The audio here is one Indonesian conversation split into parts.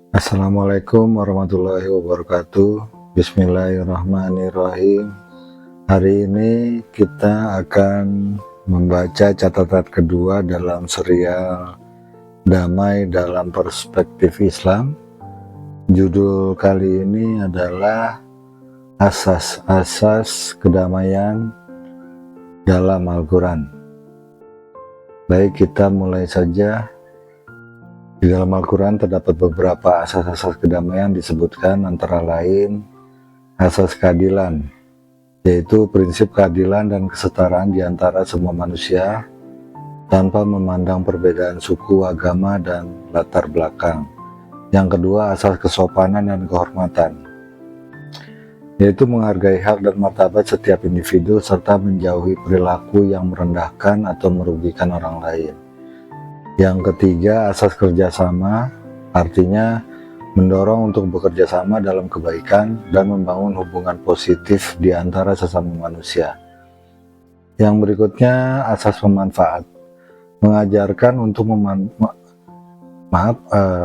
Assalamualaikum warahmatullahi wabarakatuh. Bismillahirrahmanirrahim. Hari ini kita akan membaca catatan kedua dalam serial Damai dalam Perspektif Islam. Judul kali ini adalah Asas-asas Kedamaian dalam Al-Quran. Baik, kita mulai saja. Di dalam Al-Quran terdapat beberapa asas-asas kedamaian disebutkan, antara lain asas keadilan, yaitu prinsip keadilan dan kesetaraan di antara semua manusia tanpa memandang perbedaan suku, agama, dan latar belakang. Yang kedua, asas kesopanan dan kehormatan, yaitu menghargai hak dan martabat setiap individu serta menjauhi perilaku yang merendahkan atau merugikan orang lain. Yang ketiga, asas kerjasama, artinya mendorong untuk bekerja sama dalam kebaikan dan membangun hubungan positif di antara sesama manusia. Yang berikutnya, asas pemanfaat, mengajarkan untuk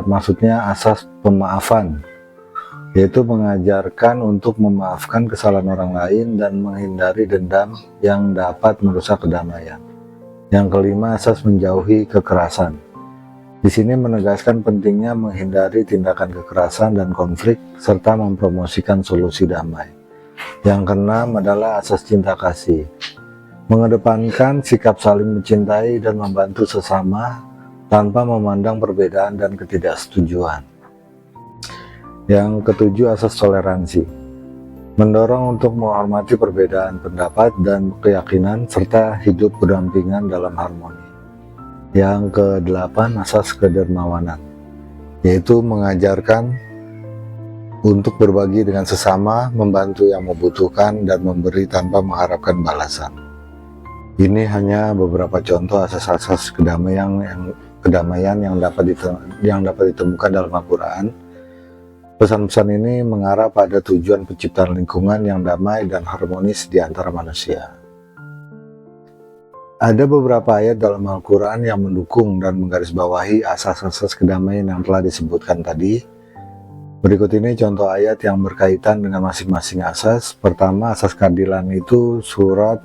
maksudnya asas pemaafan, yaitu mengajarkan untuk memaafkan kesalahan orang lain dan menghindari dendam yang dapat merusak kedamaian. Yang kelima, asas menjauhi kekerasan. Di sini menegaskan pentingnya menghindari tindakan kekerasan dan konflik serta mempromosikan solusi damai. Yang keenam adalah asas cinta kasih, mengedepankan sikap saling mencintai dan membantu sesama tanpa memandang perbedaan dan ketidaksetujuan. Yang ketujuh, asas toleransi, mendorong untuk menghormati perbedaan pendapat dan keyakinan serta hidup berdampingan dalam harmoni. Yang kedelapan, asas kedermawanan, yaitu mengajarkan untuk berbagi dengan sesama, membantu yang membutuhkan, dan memberi tanpa mengharapkan balasan. Ini hanya beberapa contoh asas-asas kedamaian yang dapat ditemukan dalam Al-Quran. Pesan-pesan ini mengarah pada tujuan penciptaan lingkungan yang damai dan harmonis di antara manusia. Ada beberapa ayat dalam Al-Quran yang mendukung dan menggarisbawahi asas-asas kedamaian yang telah disebutkan tadi. Berikut ini contoh ayat yang berkaitan dengan masing-masing asas. Pertama, asas keadilan itu surat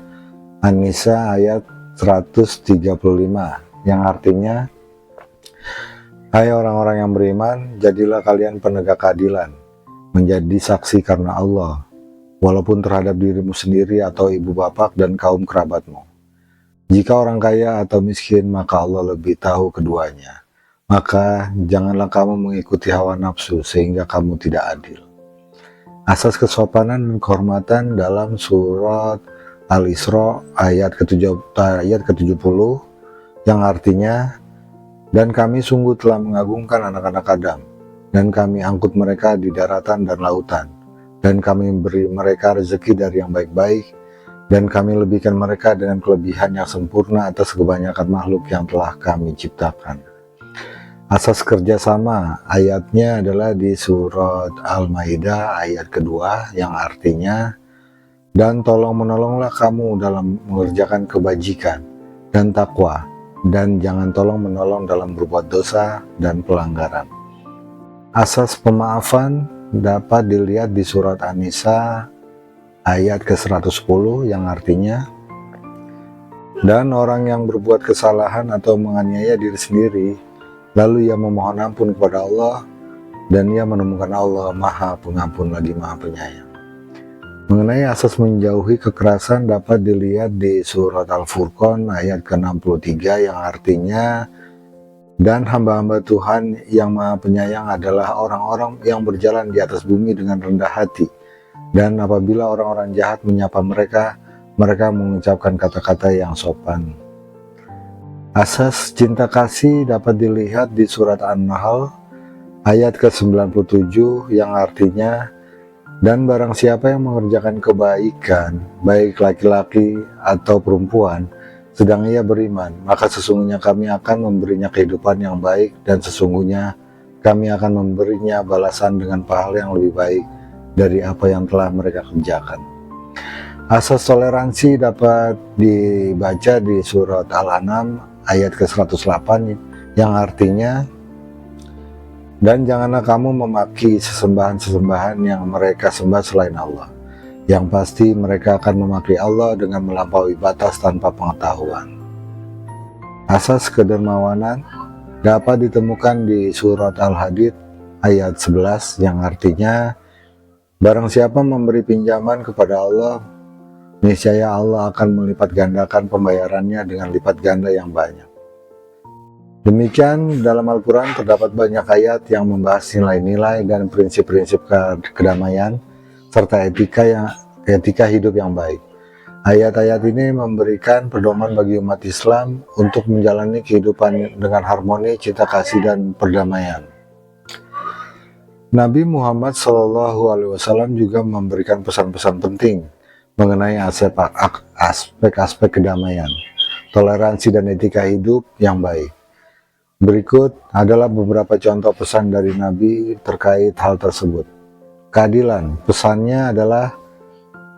An-Nisa ayat 135, yang artinya, hai orang-orang yang beriman, jadilah kalian penegak keadilan, menjadi saksi karena Allah, walaupun terhadap dirimu sendiri atau ibu bapak dan kaum kerabatmu. Jika orang kaya atau miskin, maka Allah lebih tahu keduanya. Maka janganlah kamu mengikuti hawa nafsu sehingga kamu tidak adil. Asas kesopanan dan kehormatan dalam surat Al-Isra ayat ke-70, yang artinya, dan kami sungguh telah mengagungkan anak-anak Adam, dan kami angkut mereka di daratan dan lautan, dan kami beri mereka rezeki dari yang baik-baik, dan kami lebihkan mereka dengan kelebihan yang sempurna atas kebanyakan makhluk yang telah kami ciptakan. Asas kerjasama, ayatnya adalah di surat Al-Maidah ayat kedua, yang artinya, dan tolong-menolonglah kamu dalam mengerjakan kebajikan dan takwa, dan jangan tolong-menolong dalam berbuat dosa dan pelanggaran. Asas pemaafan dapat dilihat di surat An-Nisa ayat ke-110, yang artinya, dan orang yang berbuat kesalahan atau menganiaya diri sendiri, lalu ia memohon ampun kepada Allah, dan ia menemukan Allah Maha Pengampun lagi Maha Penyayang. Mengenai asas menjauhi kekerasan dapat dilihat di surat Al-Furqan ayat ke-63, yang artinya, dan hamba-hamba Tuhan yang Maha Penyayang adalah orang-orang yang berjalan di atas bumi dengan rendah hati, dan apabila orang-orang jahat menyapa mereka, mereka mengucapkan kata-kata yang sopan. Asas cinta kasih dapat dilihat di surat An-Nahl ayat ke-97, yang artinya, dan barang siapa yang mengerjakan kebaikan, baik laki-laki atau perempuan, sedang ia beriman, maka sesungguhnya kami akan memberinya kehidupan yang baik, dan sesungguhnya kami akan memberinya balasan dengan pahala yang lebih baik dari apa yang telah mereka kerjakan. Asas toleransi dapat dibaca di surat Al-An'am ayat ke-108, yang artinya, Dan janganlah kamu memaki sesembahan-sesembahan yang mereka sembah selain Allah. Yang pasti mereka akan memaki Allah dengan melampaui batas tanpa pengetahuan. Asas kedermawanan dapat ditemukan di surat Al-Hadid ayat 11 yang artinya, barang siapa memberi pinjaman kepada Allah, niscaya Allah akan melipat gandakan pembayarannya dengan lipat ganda yang banyak. Demikian, dalam Al-Quran terdapat banyak ayat yang membahas nilai-nilai dan prinsip-prinsip kedamaian serta etika hidup yang baik. Ayat-ayat ini memberikan pedoman bagi umat Islam untuk menjalani kehidupan dengan harmoni, cinta kasih, dan perdamaian. Nabi Muhammad SAW juga memberikan pesan-pesan penting mengenai aspek-aspek kedamaian, toleransi, dan etika hidup yang baik. Berikut adalah beberapa contoh pesan dari Nabi terkait hal tersebut. Keadilan, pesannya adalah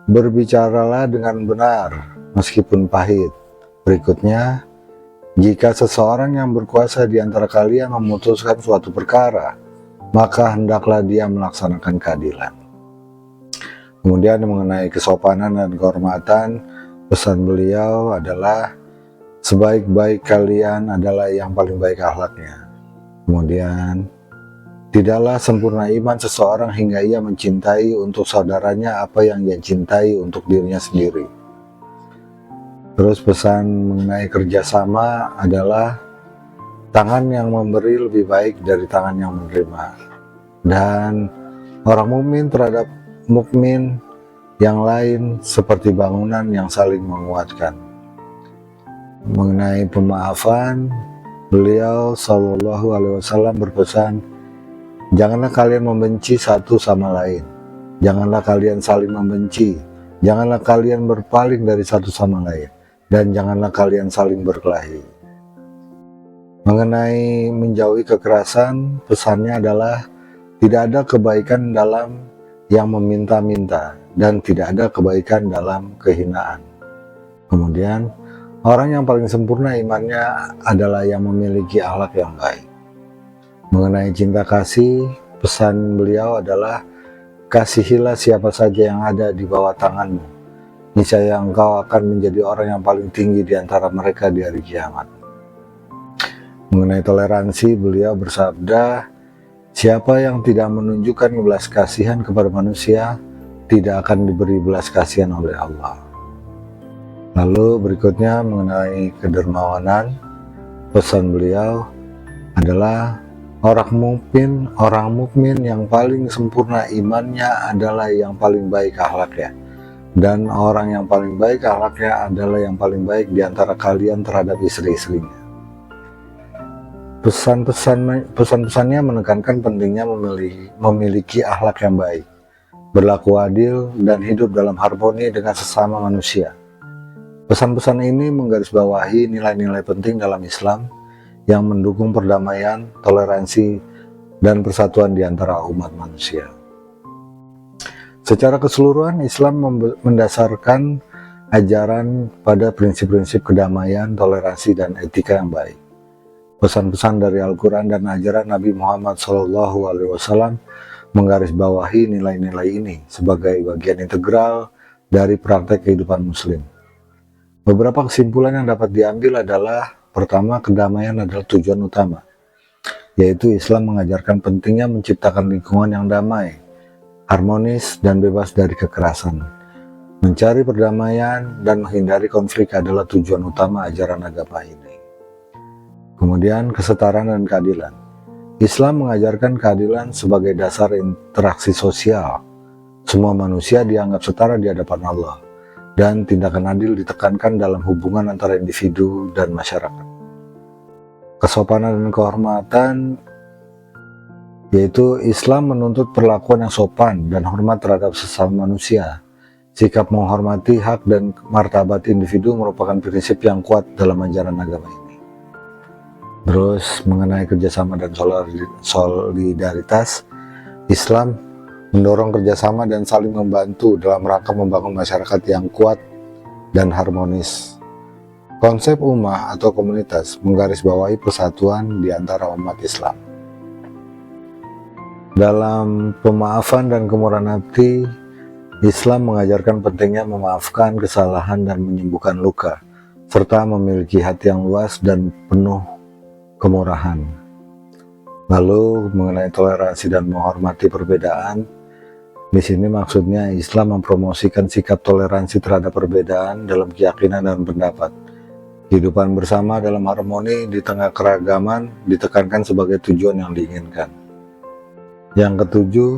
berbicaralah dengan benar meskipun pahit. Berikutnya, jika seseorang yang berkuasa di antara kalian memutuskan suatu perkara, maka hendaklah dia melaksanakan keadilan. Kemudian mengenai kesopanan dan kehormatan, pesan beliau adalah sebaik-baik kalian adalah yang paling baik akhlaknya. Kemudian, tidaklah sempurna iman seseorang hingga ia mencintai untuk saudaranya apa yang ia cintai untuk dirinya sendiri. Terus pesan mengenai kerjasama adalah tangan yang memberi lebih baik dari tangan yang menerima. Dan orang mukmin terhadap mukmin yang lain seperti bangunan yang saling menguatkan. Mengenai pemaafan, beliau SAW berpesan, janganlah kalian membenci satu sama lain, janganlah kalian saling membenci, janganlah kalian berpaling dari satu sama lain, dan janganlah kalian saling berkelahi. Mengenai menjauhi kekerasan, pesannya adalah tidak ada kebaikan dalam yang meminta-minta, dan tidak ada kebaikan dalam kehinaan. Kemudian, orang yang paling sempurna imannya adalah yang memiliki akhlak yang baik. Mengenai cinta kasih, pesan beliau adalah kasihilah siapa saja yang ada di bawah tanganmu. Niscaya engkau akan menjadi orang yang paling tinggi di antara mereka di hari kiamat. Mengenai toleransi, beliau bersabda, siapa yang tidak menunjukkan belas kasihan kepada manusia, tidak akan diberi belas kasihan oleh Allah. Lalu berikutnya mengenai kedermawanan, pesan beliau adalah orang mukmin yang paling sempurna imannya adalah yang paling baik akhlaknya, dan orang yang paling baik akhlaknya adalah yang paling baik di antara kalian terhadap istri-istrinya. Pesan-pesannya menekankan pentingnya memiliki akhlak yang baik, berlaku adil, dan hidup dalam harmoni dengan sesama manusia. Pesan-pesan ini menggarisbawahi nilai-nilai penting dalam Islam yang mendukung perdamaian, toleransi, dan persatuan di antara umat manusia. Secara keseluruhan, Islam mendasarkan ajaran pada prinsip-prinsip kedamaian, toleransi, dan etika yang baik. Pesan-pesan dari Al-Quran dan ajaran Nabi Muhammad SAW menggarisbawahi nilai-nilai ini sebagai bagian integral dari praktek kehidupan Muslim. Beberapa kesimpulan yang dapat diambil adalah, pertama, kedamaian adalah tujuan utama, yaitu Islam mengajarkan pentingnya menciptakan lingkungan yang damai, harmonis, dan bebas dari kekerasan. Mencari perdamaian dan menghindari konflik adalah tujuan utama ajaran agama ini. Kemudian, kesetaraan dan keadilan. Islam mengajarkan keadilan sebagai dasar interaksi sosial. Semua manusia dianggap setara di hadapan Allah, dan tindakan adil ditekankan dalam hubungan antara individu dan masyarakat. Kesopanan dan kehormatan, yaitu Islam menuntut perlakuan yang sopan dan hormat terhadap sesama manusia. Sikap menghormati hak dan martabat individu merupakan prinsip yang kuat dalam ajaran agama ini. Terus mengenai kerjasama dan solidaritas, Islam mendorong kerjasama dan saling membantu dalam rangka membangun masyarakat yang kuat dan harmonis. Konsep ummah atau komunitas menggarisbawahi persatuan di antara umat Islam. Dalam pemaafan dan kemurahan hati, Islam mengajarkan pentingnya memaafkan kesalahan dan menyembuhkan luka, serta memiliki hati yang luas dan penuh kemurahan. Lalu mengenai toleransi dan menghormati perbedaan, di sini maksudnya Islam mempromosikan sikap toleransi terhadap perbedaan dalam keyakinan dan pendapat. Kehidupan bersama dalam harmoni di tengah keragaman ditekankan sebagai tujuan yang diinginkan. Yang ketujuh,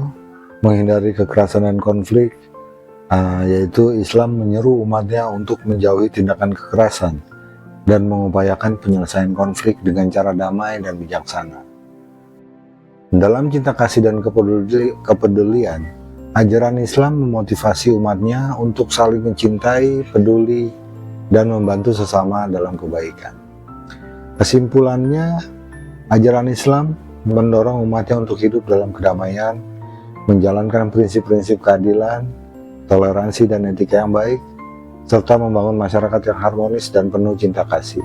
menghindari kekerasan dan konflik, yaitu Islam menyeru umatnya untuk menjauhi tindakan kekerasan dan mengupayakan penyelesaian konflik dengan cara damai dan bijaksana. Dalam cinta kasih dan kepedulian, ajaran Islam memotivasi umatnya untuk saling mencintai, peduli, dan membantu sesama dalam kebaikan. Kesimpulannya, ajaran Islam mendorong umatnya untuk hidup dalam kedamaian, menjalankan prinsip-prinsip keadilan, toleransi dan etika yang baik, serta membangun masyarakat yang harmonis dan penuh cinta kasih.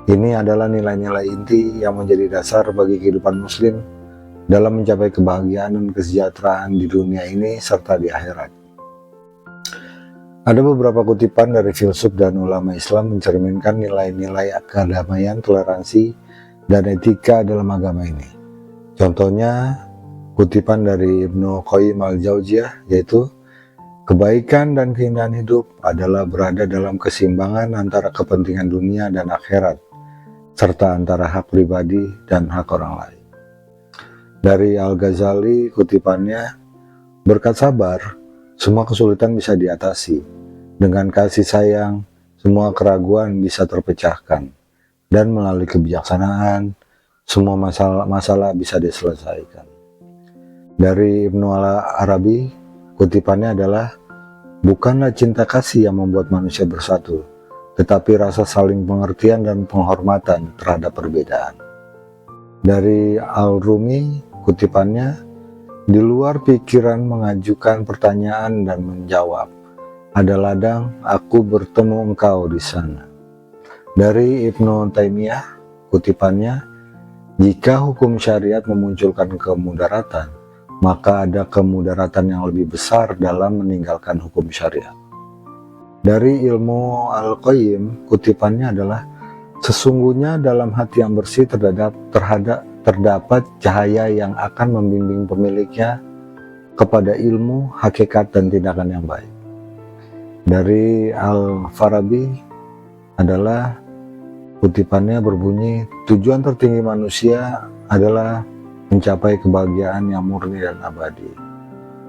Ini adalah nilai-nilai inti yang menjadi dasar bagi kehidupan Muslim dalam mencapai kebahagiaan dan kesejahteraan di dunia ini serta di akhirat. Ada beberapa kutipan dari filsuf dan ulama Islam mencerminkan nilai-nilai kedamaian, toleransi, dan etika dalam agama ini. Contohnya, kutipan dari Ibnu Qayyim al-Jauziyah, yaitu kebaikan dan keindahan hidup adalah berada dalam keseimbangan antara kepentingan dunia dan akhirat, serta antara hak pribadi dan hak orang lain. Dari Al-Ghazali, kutipannya, berkat sabar, semua kesulitan bisa diatasi. Dengan kasih sayang, semua keraguan bisa terpecahkan. Dan melalui kebijaksanaan, semua masalah bisa diselesaikan. Dari Ibnu Arabi, kutipannya adalah, bukanlah cinta kasih yang membuat manusia bersatu, tetapi rasa saling pengertian dan penghormatan terhadap perbedaan. Dari Al-Rumi, kutipannya, di luar pikiran mengajukan pertanyaan dan menjawab, ada ladang, aku bertemu engkau di sana. Dari Ibnu Taimiyah, kutipannya, jika hukum syariat memunculkan kemudaratan, maka ada kemudaratan yang lebih besar dalam meninggalkan hukum syariat. Dari Ilmu Al-Qayyim, kutipannya adalah, sesungguhnya dalam hati yang bersih terdapat cahaya yang akan membimbing pemiliknya kepada ilmu, hakikat, dan tindakan yang baik. Dari Al-Farabi adalah, kutipannya berbunyi, tujuan tertinggi manusia adalah mencapai kebahagiaan yang murni dan abadi.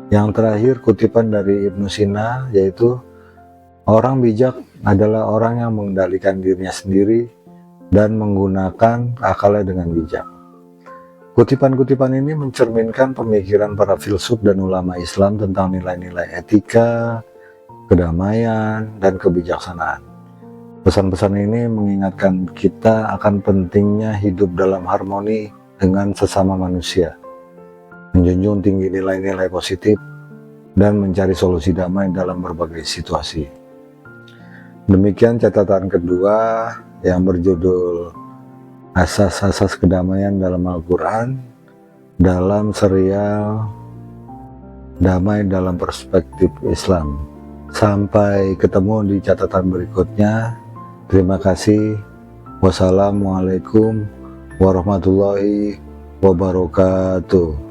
Yang terakhir, kutipan dari Ibnu Sina, yaitu, orang bijak adalah orang yang mengendalikan dirinya sendiri dan menggunakan akalnya dengan bijak. Kutipan-kutipan ini mencerminkan pemikiran para filsuf dan ulama Islam tentang nilai-nilai etika, kedamaian, dan kebijaksanaan. Pesan-pesan ini mengingatkan kita akan pentingnya hidup dalam harmoni dengan sesama manusia, menjunjung tinggi nilai-nilai positif, dan mencari solusi damai dalam berbagai situasi. Demikian catatan kedua yang berjudul Asas-asas Kedamaian dalam Al-Quran dalam serial Damai dalam Perspektif Islam. Sampai ketemu di catatan berikutnya. Terima kasih. Wassalamualaikum warahmatullahi wabarakatuh.